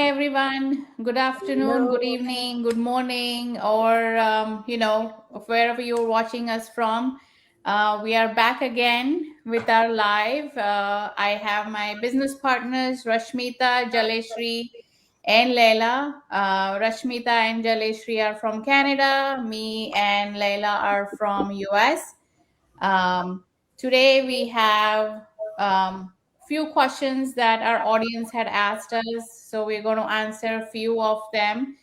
everyone. Good afternoon, good Hello. evening, good morning, or wherever you're watching us from. We are back again with our live. I have my business partners, Rashmita, Jaleshri, and Leila. Rashmita and Jaleshri are from Canada. Me and Leila are from US. Um, Today we have few questions that our audience had asked us, so we're going to answer a few of them.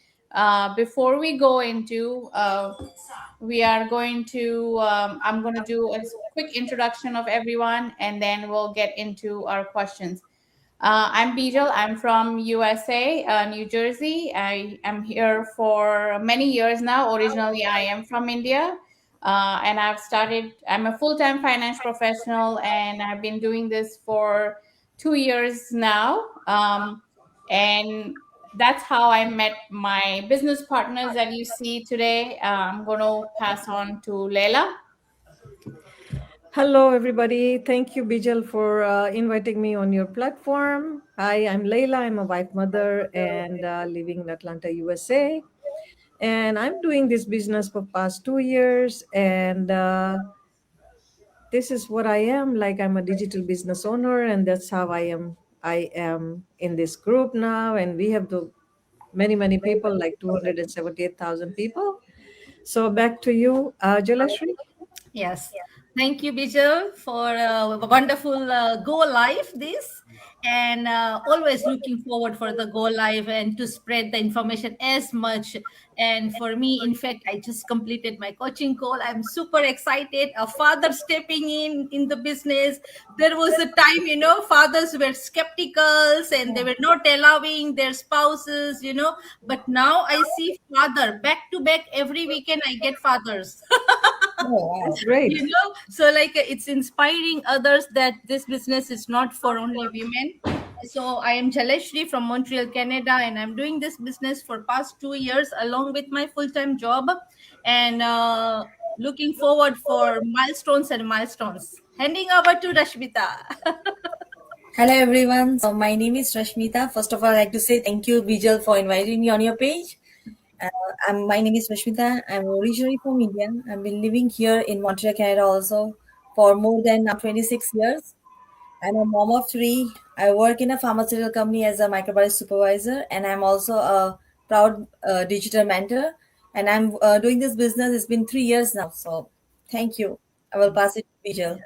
Before we go into, we are going to, I'm going to do a quick introduction of everyone, and then we'll get into our questions. I'm Bijal. I'm from USA, New Jersey. I am here for many years now. Originally, I am from India, and I'm a full-time finance professional, and I've been doing this for 2 years now. And that's how I met my business partners that you see today. I'm going to pass on to Leila. Hello, everybody. Thank you, Bijal, for inviting me on your platform. Hi, I'm Leila. I'm a wife, mother, and living in Atlanta, USA. And I'm doing this business for past 2 years. And this is what I am. Like I'm a digital business owner, and that's how I am. I am in this group now, and we have the many people, like 278,000 people. So back to you, Jalashri. Yes. Thank you, Bijal, for a wonderful go live this. And always looking forward for the go live and to spread the information as much. And for me, in fact, I just completed my coaching call. I'm super excited. A father stepping in the business. There was a time, fathers were skeptical and they were not allowing their spouses, But now I see father back to back every weekend. I get fathers. Oh, that's great. So like it's inspiring others that this business is not for only women. So I am Jaleshri from Montreal, Canada, and I'm doing this business for past 2 years along with my full-time job, and looking forward for milestones. Handing over to Rashmita. Hello everyone. So my name is Rashmita. First of all, I'd like to say thank you, Bijal, for inviting me on your page. My name is Rashmita. I'm originally from India. I've been living here in Montreal, Canada also for more than 26 years. I'm a mom of three. I work in a pharmaceutical company as a microbiology supervisor, and I'm also a proud digital mentor. And I'm doing this business. It's been 3 years now. So thank you. I will pass it to Bijal.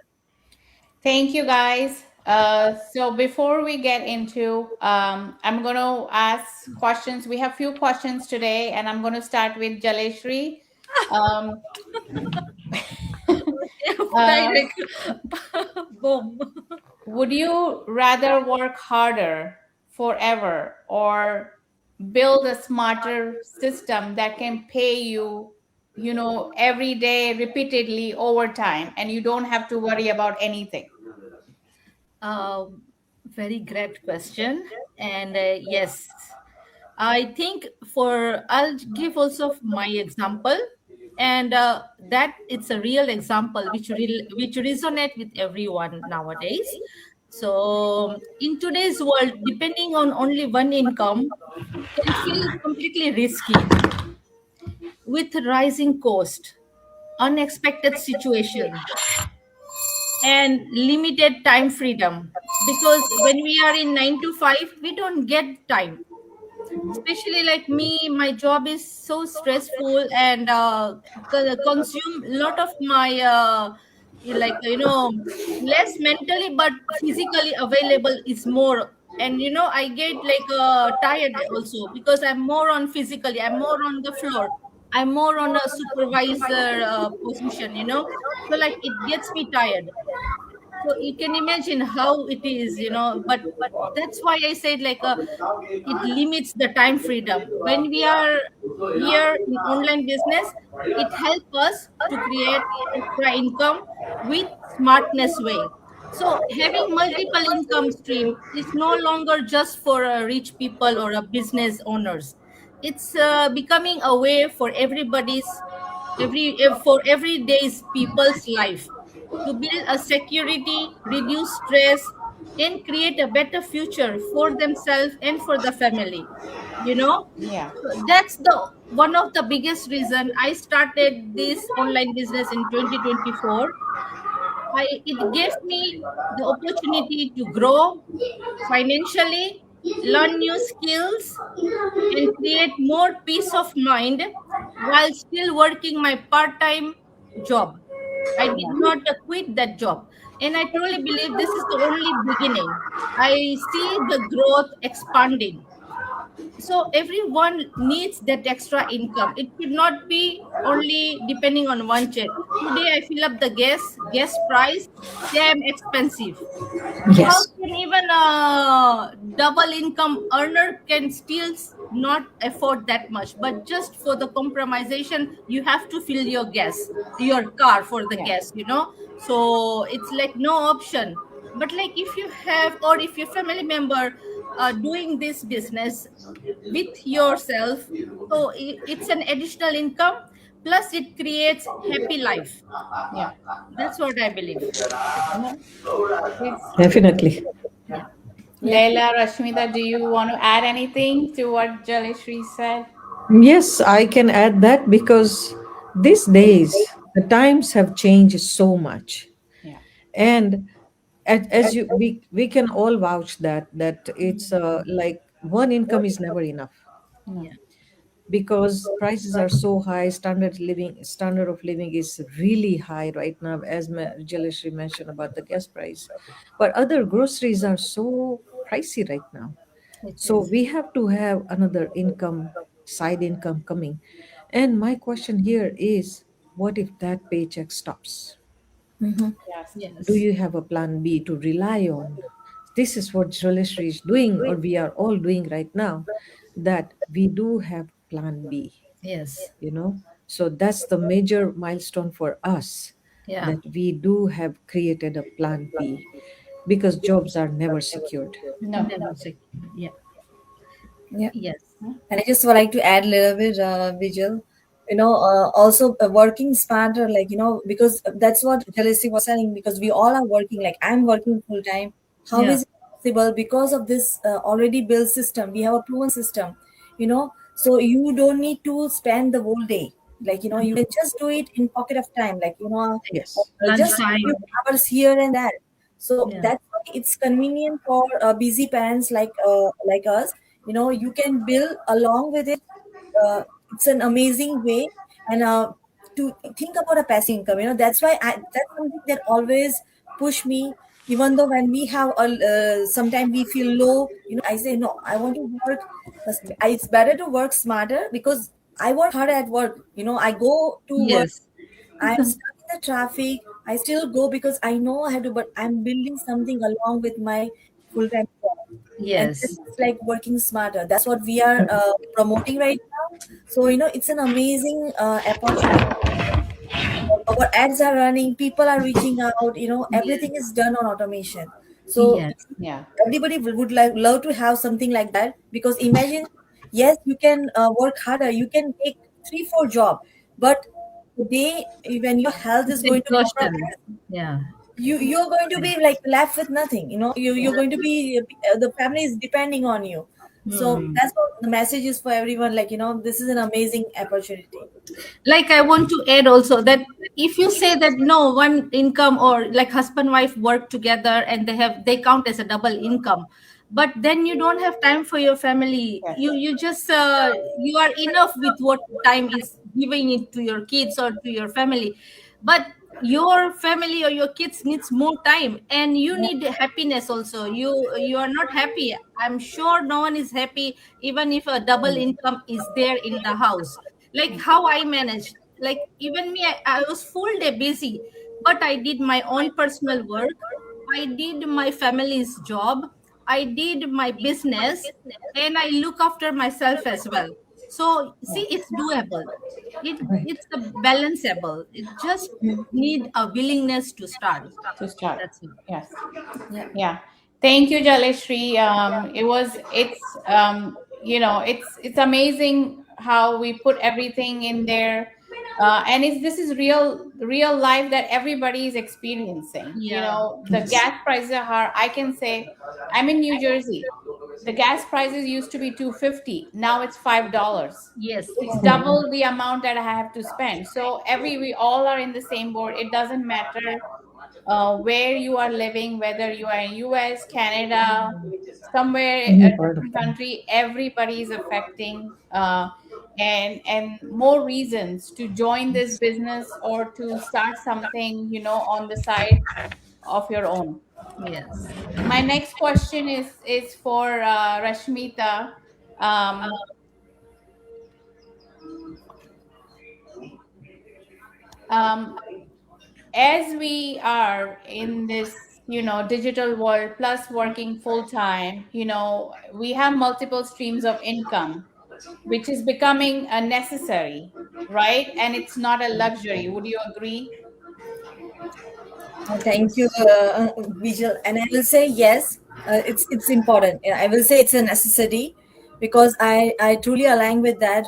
Thank you, guys. So before we get into, I'm going to ask questions. We have few questions today, and I'm going to start with Jaleshri. Um, uh, Direct. Boom. would you rather work harder forever or build a smarter system that can pay you, every day, repeatedly over time, and you don't have to worry about anything? Uh, Very great question. And yes, I think I'll give also my example, and that it's a real example which resonate with everyone nowadays. So in today's world, depending on only one income can feel completely risky with rising cost, unexpected situation, and limited time freedom. Because when we are in 9 to 5, we don't get time, especially like me. My job is so stressful and consume a lot of my less mentally but physically available is more. And I get like tired also because I'm more on physically, I'm more on the floor, I'm more on a supervisor position, so like it gets me tired. So you can imagine how it is, but that's why I said like it limits the time freedom. When we are here in online business, it helps us to create extra income with smartness way. So having multiple income stream is no longer just for rich people or business owners. It's becoming a way for for everyday's people's life to build a security, reduce stress, and create a better future for themselves and for the family, you know. Yeah. So that's the one of the biggest reason I started this online business in 2024. It gave me the opportunity to grow financially, learn new skills, and create more peace of mind while still working my part-time job. I did not quit that job. And I truly believe this is the only beginning. I see the growth expanding. So everyone needs that extra income. It should not be only depending on one check. Today I fill up the gas price, damn expensive. How Yes. can even a double income earner can still not afford that much? But just for the compromisation, you have to fill your car for the Yeah. gas. So it's like no option. But like if you have, or if your family member doing this business with yourself, so it's an additional income. Plus, it creates happy life. Yeah. That's what I believe. Yeah. It's, Definitely. yeah. Yeah. Leila, Rashmita, do you want to add anything to what Jalishri said? Yes, I can add that because these days the times have changed so much. Yeah. And as we can all vouch that it's like one income is never enough, No. Yeah. because prices are so high. Standard of living is really high right now, as Jaleshri mentioned about the gas price, but other groceries are so pricey right now. It So is. we have to have another income, side income coming. And my question here is, what if that paycheck stops? Mm-hmm. Yes. Do Yes. you have a plan B to rely on? This is what Jewelry is doing, or we are all doing right now, that we do have plan B, Yes. you know. So that's the major milestone for us, Yeah. that we do have created a plan B, because jobs are never secured. No. Never secure. Yeah. Yeah. Yes. And I just would like to add a little bit, visual. Also working smarter, like, because that's what Jealousy was saying, because we all are working, like I'm working full time. How Yeah. is it possible? Because of this already built system, we have a proven system, so you don't need to spend the whole day. Like, you can just do it in pocket of time, like, Yes. just few Lunchtime. hours here and there. So Yeah. that's why it's convenient for busy parents like us. You can build along with it. It's an amazing way. And to think about a passive income, that's why that's something that always push me. Even though when we have sometimes we feel low, I say no, I want to work. It's better to work smarter, because I work hard at work. I go to work, Yes. I'm stuck in the traffic. I still go because I know I have to, but I'm building something along with my full time job. And this Yes. is like working smarter. That's what we are promoting right now. So, it's an amazing opportunity. Our ads are running, people are reaching out, everything is Yes. done on automation. So, Yes. Yeah. everybody would like love to have something like that, because imagine, yes, you can work harder, you can take 3 4 job, but today when your health is It's going to exhaustion. compromise, Yeah. you're going to be like left with nothing. You're going to be the family is depending on you. So Hmm. that's what the message is for everyone, like, this is an amazing opportunity. Like I want to add also that if you say that no one income, or like husband wife work together and they count as a double income, but then you don't have time for your family. Yes. You just you are enough with what time is giving it to your kids or to your family, but your family or your kids needs more time, and you Yeah. need happiness also. You are not happy. I'm sure no one is happy even if a double income is there in the house. Like how I managed, like even me, I was full day busy, but I did my own personal work, I did my family's job, I did my business, and I look after myself as well. So see, it's doable. Right. It's a balanceable. It just need a willingness to start. To start. That's it. Yes. Yeah. Yeah. Thank you, Jaleshri. It's amazing how we put everything in there. And this is real life that everybody is experiencing. Yeah. The gas prices are, I can say, I'm in New Jersey. The gas prices used to be 250, now it's $5. Yes. It's double the amount that I have to spend. So we all are in the same boat. It doesn't matter where you are living, whether you are in US, Canada, somewhere a different country, everybody is affecting. And more reasons to join this business or to start something, on the side of your own. Yes. My next question is for Rashmita. Um, um, as we are in this digital world plus working full time, we have multiple streams of income, which is becoming a necessary, right? And it's not a luxury. Would you agree? Thank you, Vijay. And I will say yes, it's important. Yeah, I will say it's a necessity because I truly align with that.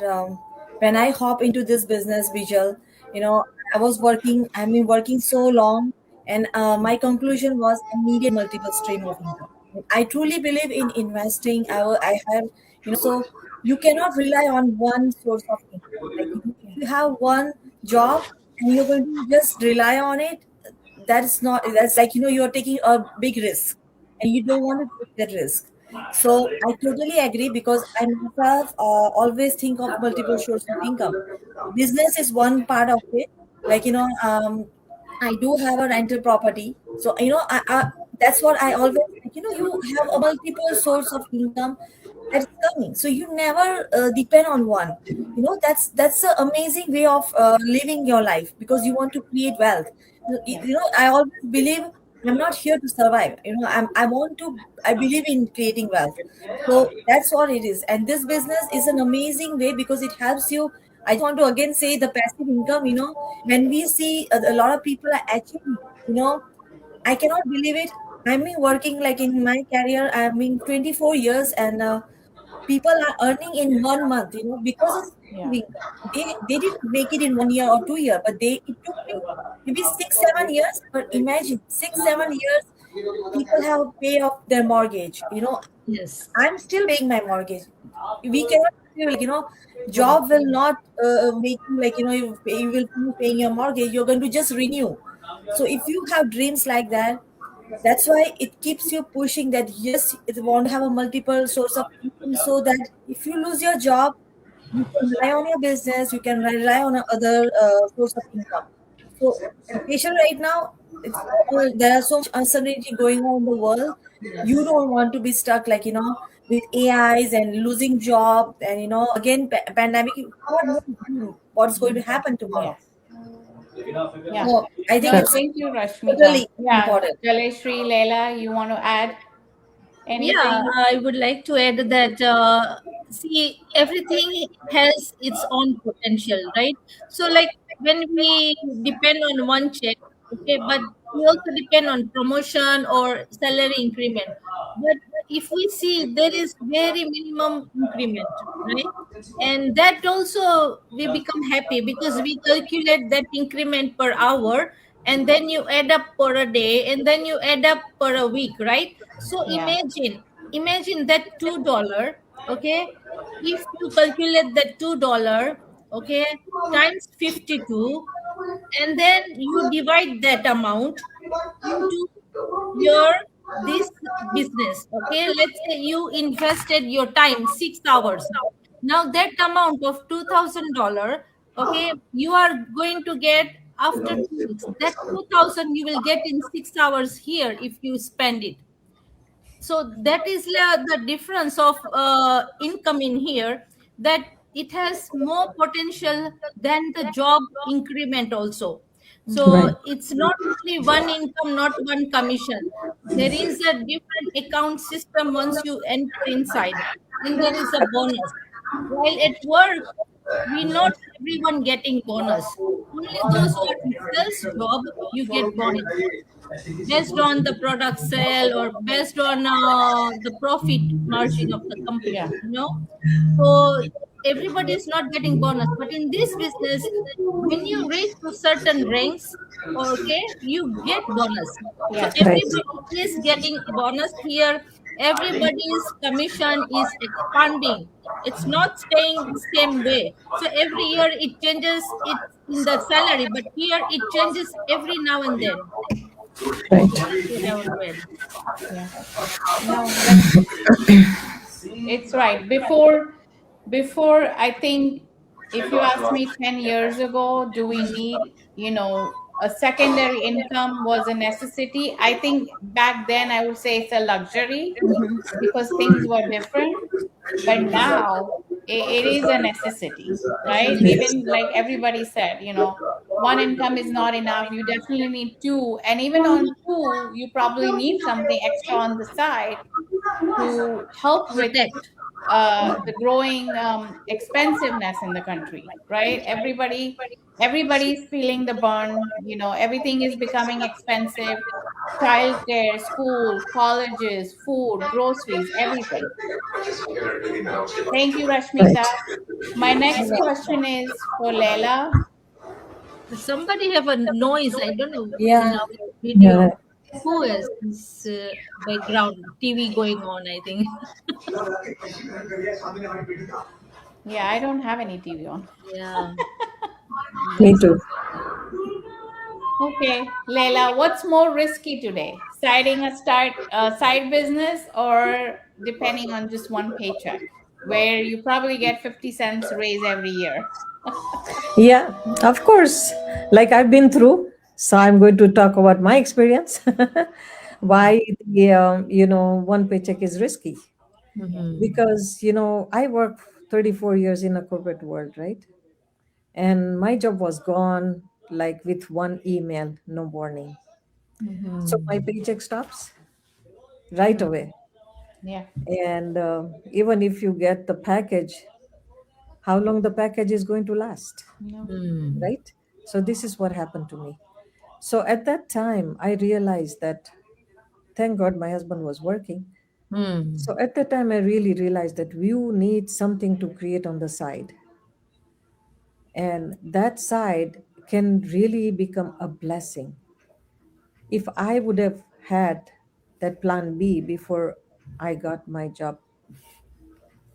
When I hop into this business, Vijay, you know, I was working. I've been working so long, and my conclusion was I needed multiple stream of income. I truly believe in investing. I have, so you cannot rely on one source of income. Like if you have one job and you're going to just rely on it, that's like you're taking a big risk and you don't want to take that risk. So I totally agree because I myself always think of multiple sources of income. Business is one part of it. Like I do have a rental property, so that's what I always like. You have a multiple source of income that's coming, so you never depend on one. That's an amazing way of living your life because you want to create wealth. I always believe I'm not here to survive. I believe in creating wealth. So that's what it is. And this business is an amazing way because it helps you. I just want to again say the passive income, when we see a lot of people are achieving, I cannot believe it. I've been working like in my career, I've been 24 years and people are earning in 1 month, because of Yeah. saving. They didn't make it in 1 year or 2 year, but it took me maybe 6 7 years. But imagine 6 7 years, people have pay off their mortgage. Yes. I'm still paying my mortgage. We cannot feel like job will not make you like you will be paying your mortgage. You're going to just renew. So if you have dreams like that, that's why it keeps you pushing that yes, it want to have a multiple source of income so that if you lose your job, you can rely on your business, you can rely on other source of income. So education right now, there are so much uncertainty going on in the world. You don't want to be stuck like with AIs and losing job and again pandemic. God knows what's going to happen tomorrow. Yes. Yeah. So I think No, it's thank you, Rashmita. really Yeah. important. Jaleshri, Leila, you want to add Yeah, anything? I would like to add that see, everything has its own potential, right? So, like when we depend on one check, okay, but we also depend on promotion or salary increment. But if we see there is very minimum increment, right? And that also we become happy because we calculate that increment per hour and then you add up for a day and then you add up for a week, right? So Yeah. imagine that $2, okay? If you calculate that $2, okay, times 52, and then you divide that amount into your this business, okay? Let's say you invested your time 6 hours. Now that amount of $2,000, okay, you are going to get after 2 weeks. That 2,000 you will get in 6 hours here if you spend it. So that is the difference of income in here, that it has more potential than the job increment also. So it's not only one income, not one commission. There is a different account system once you enter inside, and there is a bonus. While at work, we not everyone getting bonus. Only those who are in sales job, you get bonus based on the product sale or based on the profit margin of the company, Yeah. so everybody is not getting bonus. But in this business, when you reach to certain ranks, okay, you get bonus. So Yeah. Right. everybody is getting bonus here. Everybody's commission is expanding. It's not staying same way. So every year it changes it in the salary, but here it changes every now and then. Right. You never well. Yeah. No, it's right. Before I think if you asked me 10 years ago, do we need, a secondary income was a necessity? I think back then I would say it's a luxury because things were different. But now it is a necessity, right? Yes. Even like everybody said, one income is not enough. You definitely need two. And even on two, you probably need something extra on the side to help with Protect. the growing expensiveness in the country, right? Everybody's feeling the burn. Everything is becoming expensive. Childcare, school, colleges, food, groceries, everything. Thank you, Rashmita. Right. My next question is for Leila. Somebody have a noise. I don't know in Yeah. our Yeah. video. Who is this background TV going on? I think. Yeah, I don't have any TV on. Yeah. Me That's too. Okay, Leila, what's more risky today? Starting a side business or depending on just one paycheck, where you probably get 50 cents raise every year? Yeah, of course. Like I've been through, so I'm going to talk about my experience. Why one paycheck is risky? Mhm. Because I worked 34 years in a corporate world, right? And my job was gone like with one email, no warning. So my Mhm. paycheck stops right Hmm. away. Yeah. And even if you get the package, how long the package is going to last, No. Mm. right? So this is what happened to me. So at that time, I realized that thank God my husband was working. Mm. So at that time, I really realized that you need something to create on the side. And that side can really become a blessing. If I would have had that plan B before I got my job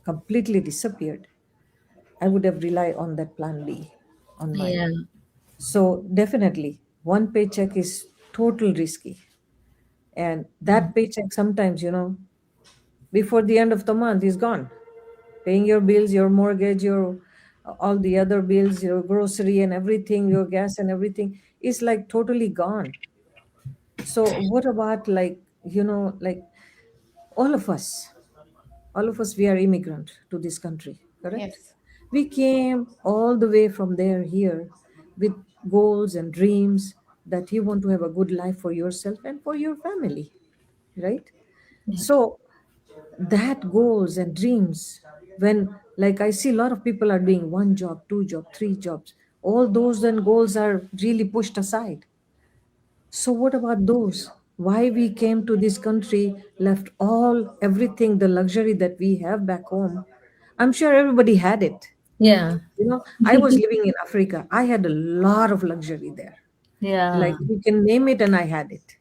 completely disappeared, I would have relied on that plan B on mine. Yeah. So definitely, one paycheck is total risky. And Mm. that paycheck sometimes, before the end of the month is gone. Paying your bills, your mortgage, your all the other bills, your grocery and everything, your gas and everything is like totally gone. So what about like all of us, all of us, we are immigrant to this country, correct? Yes. We came all the way from there here with goals and dreams that you want to have a good life for yourself and for your family, right? Yeah. So that goals and dreams, when like I see a lot of people are doing one job, two job, three jobs, all those then goals are really pushed aside. So what about those? Why we came to this country, left all everything, the luxury that we have back home? I'm sure everybody had it. Yeah. I was living in Africa. I had a lot of luxury there. Yeah. Like you can name it, and I had it.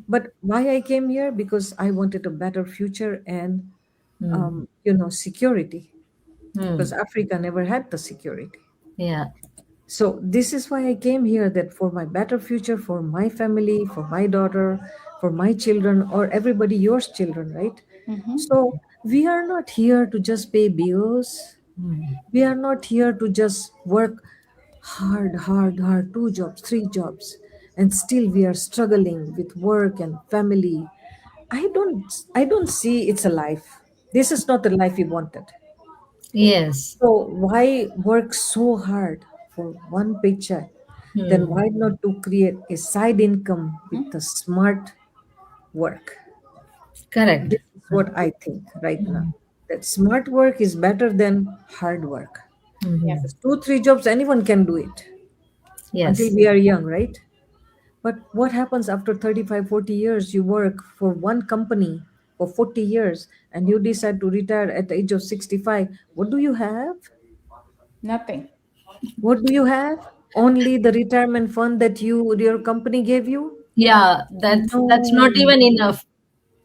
But why I came here? Because I wanted a better future and Mm. security. Because Mm. Africa never had the security. Yeah. So this is why I came here, that for my better future, for my family, for my daughter, for my children, or everybody, yours children, right? Mm-hmm. So we are not here to just pay bills. Mm. We are not here to just work hard, hard, hard, two jobs, three jobs, and still we are struggling with work and family. I don't see it's a life. This is not the life we wanted. Yes. So why work so hard for one paycheck? Then Mm. why not to create a side income with the smart work? Correct. This is what I think right now. That smart work is better than hard work. Mm-hmm. Yes. Because two, three jobs, anyone can do it until Yes. we are young, right? But what happens after 35, 40 years? You work for one company for 40 years and you decide to retire at the age of 65, what do you have? Nothing. What do you have? Only the retirement fund that your company gave you? Yeah, that's not No, even enough.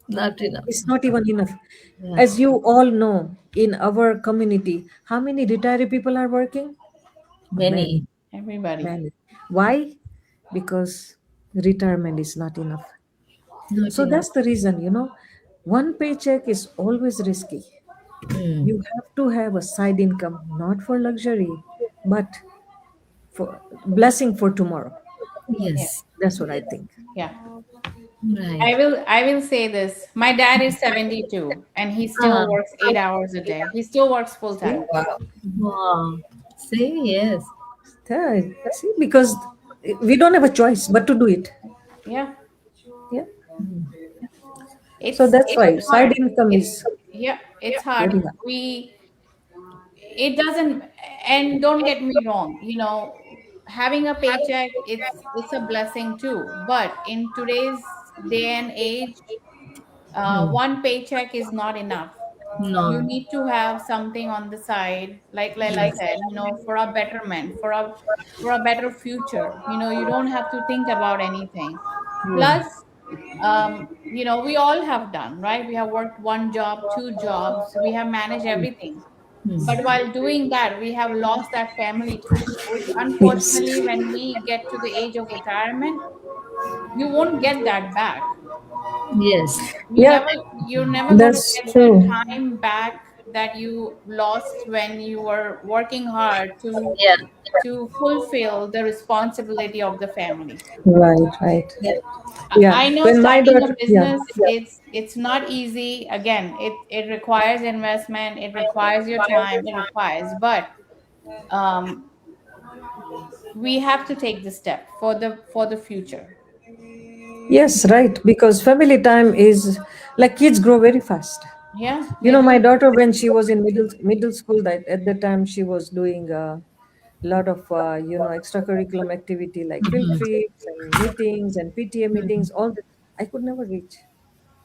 Not enough. it's not even enough. Yeah. As you all know, in our community, how many retiree people are working? Many. Many, Everybody. many. Why? Because retirement is not enough. Not So enough. that's the reason, one paycheck is always risky. Hmm. You have to have a side income, not for luxury, but for blessing for tomorrow. Yeah. Yes. That's what I think. Yeah. Right. I will say this. My dad is 72 and he Ah, still works 8 hours a day. He still works full See? time. Wow. wow. See, yes. Yeah, see, because we don't have a choice but to do it. Yeah. Yeah. Hmm. So that's It's why side hard. income It's is Yeah, it's hard. very hard. We it doesn't, and don't get me wrong, having a paycheck, it's a blessing too. But in today's day and age, Hmm. one paycheck is not enough. You No. need to have something on the side, like Leila Yes. said, for a betterment, for a better future. You don't have to think about anything. Yeah. Plus, we all have done, right? We have worked one job, two jobs, we have managed everything. Hmm. But while doing that, we have lost that family time, which Yes. unfortunately, when we get to the age of retirement, you won't get that back. Yes. Yeah, You're never going to that's get that true. time back that you lost when you were working hard Yeah. to fulfill the responsibility of the family. Right, right. Yeah. Yeah. I know When my starting a daughter, yeah. business, it's not easy. Again, it requires investment, it requires your time, it requires, but um, we have to take the step for the future. Yes, right. Because family time is like kids grow very fast. Yeah, they My do. daughter, when she was in middle school, that at the time she was doing a lot of extracurriculum activity like field Mhm. trips and meetings and PTA Mhm. meetings. All that I could never reach.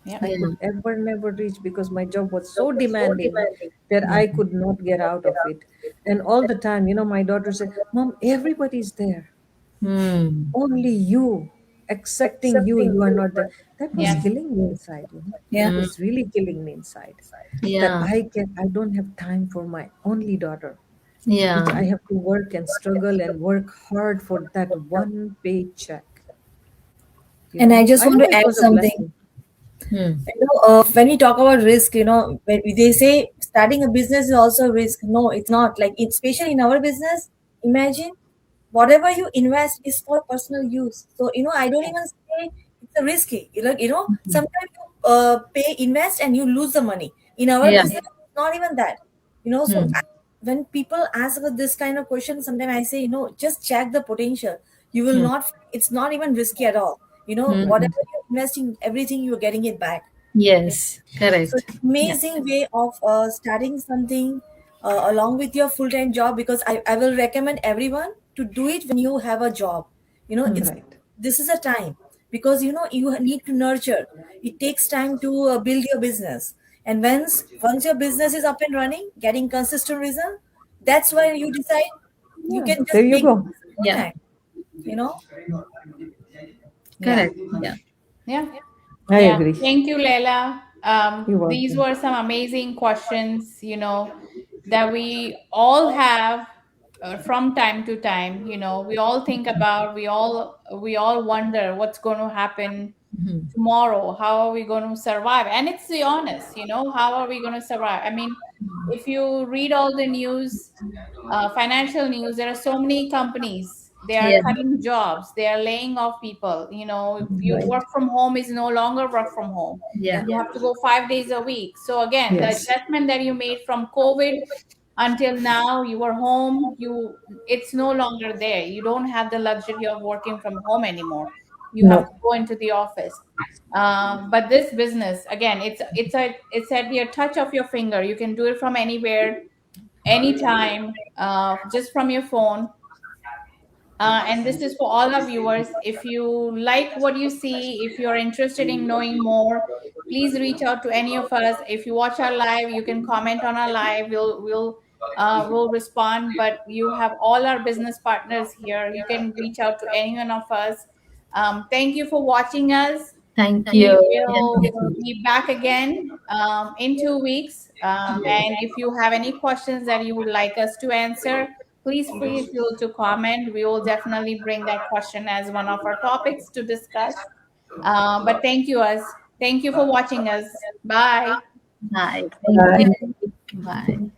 Yeah. I Yeah. could ever never reach because my job was so demanding that I Mhm. could not get out of it. And all the time, my daughter said, "Mom, everybody's there. Hmm. Only you, accepting you are not there." That was Yeah. killing me inside. Yeah. That Mm. was really killing me inside. That Yeah. I don't have time for my only daughter, which Yeah. I have to work and struggle and work hard for that one paycheck. And I just I want know to it add was a something. blessing. Hmm. When we talk about risk, when they say starting a business is also a risk. No, it's not. Like, it's especially in our business. Imagine whatever you invest is for personal use. So, I don't even say it's a risky. Sometimes you pay invest and you lose the money. In our Yeah. business, it's not even that. So Hmm. when people ask about this kind of question, sometimes I say, just check the potential. You will Hmm. not. It's not even risky at all. Hmm. Whatever you're investing, everything you're getting it back. Yes. So Correct. it's Yeah. amazing way of starting something along with your full-time job, because I will recommend everyone to do it when you have a job. Hmm. It's Right. this is a time, because you need to nurture. It takes time to build your business, and once your business is up and running, getting consistent result, that's when you decide you Yeah. can There just you make go. this full Yeah. time. You know. Yeah. Correct. Yeah. Yeah. I Yeah. agree. Thank you, Leila. You're These welcome. were some amazing questions, that we all have from time to time. We all think about, we all wonder what's going to happen Mhm. tomorrow. How are we going to survive? And it's the honest, how are we going to survive? I mean, if you read all the news, financial news, there are so many companies, they are Yeah. cutting jobs, they are laying off people. You Right. work from home is no longer work from home. Yeah. You have to go 5 days a week. So again, the Yes. investment that you made from COVID until now, you were home, it's no longer there. You don't have the luxury of working from home anymore. You have No. to go into the office. But this business, again, it's at the touch of your finger. You can do it from anywhere, anytime, just from your phone. And this is for all our viewers. If you like what you see, if you're interested in knowing more, please reach out to any of us. If you watch our live, you can comment on our live. We'll respond. But you have all our business partners here. You can reach out to any one of us. Thank you for watching us. Thank We you. will be back again in 2 weeks. And if you have any questions that you would like us to answer, please feel free to comment. We will definitely bring that question as one of our topics to discuss. But thank you us. Thank you for watching us. Bye. Bye. Thank you. Bye.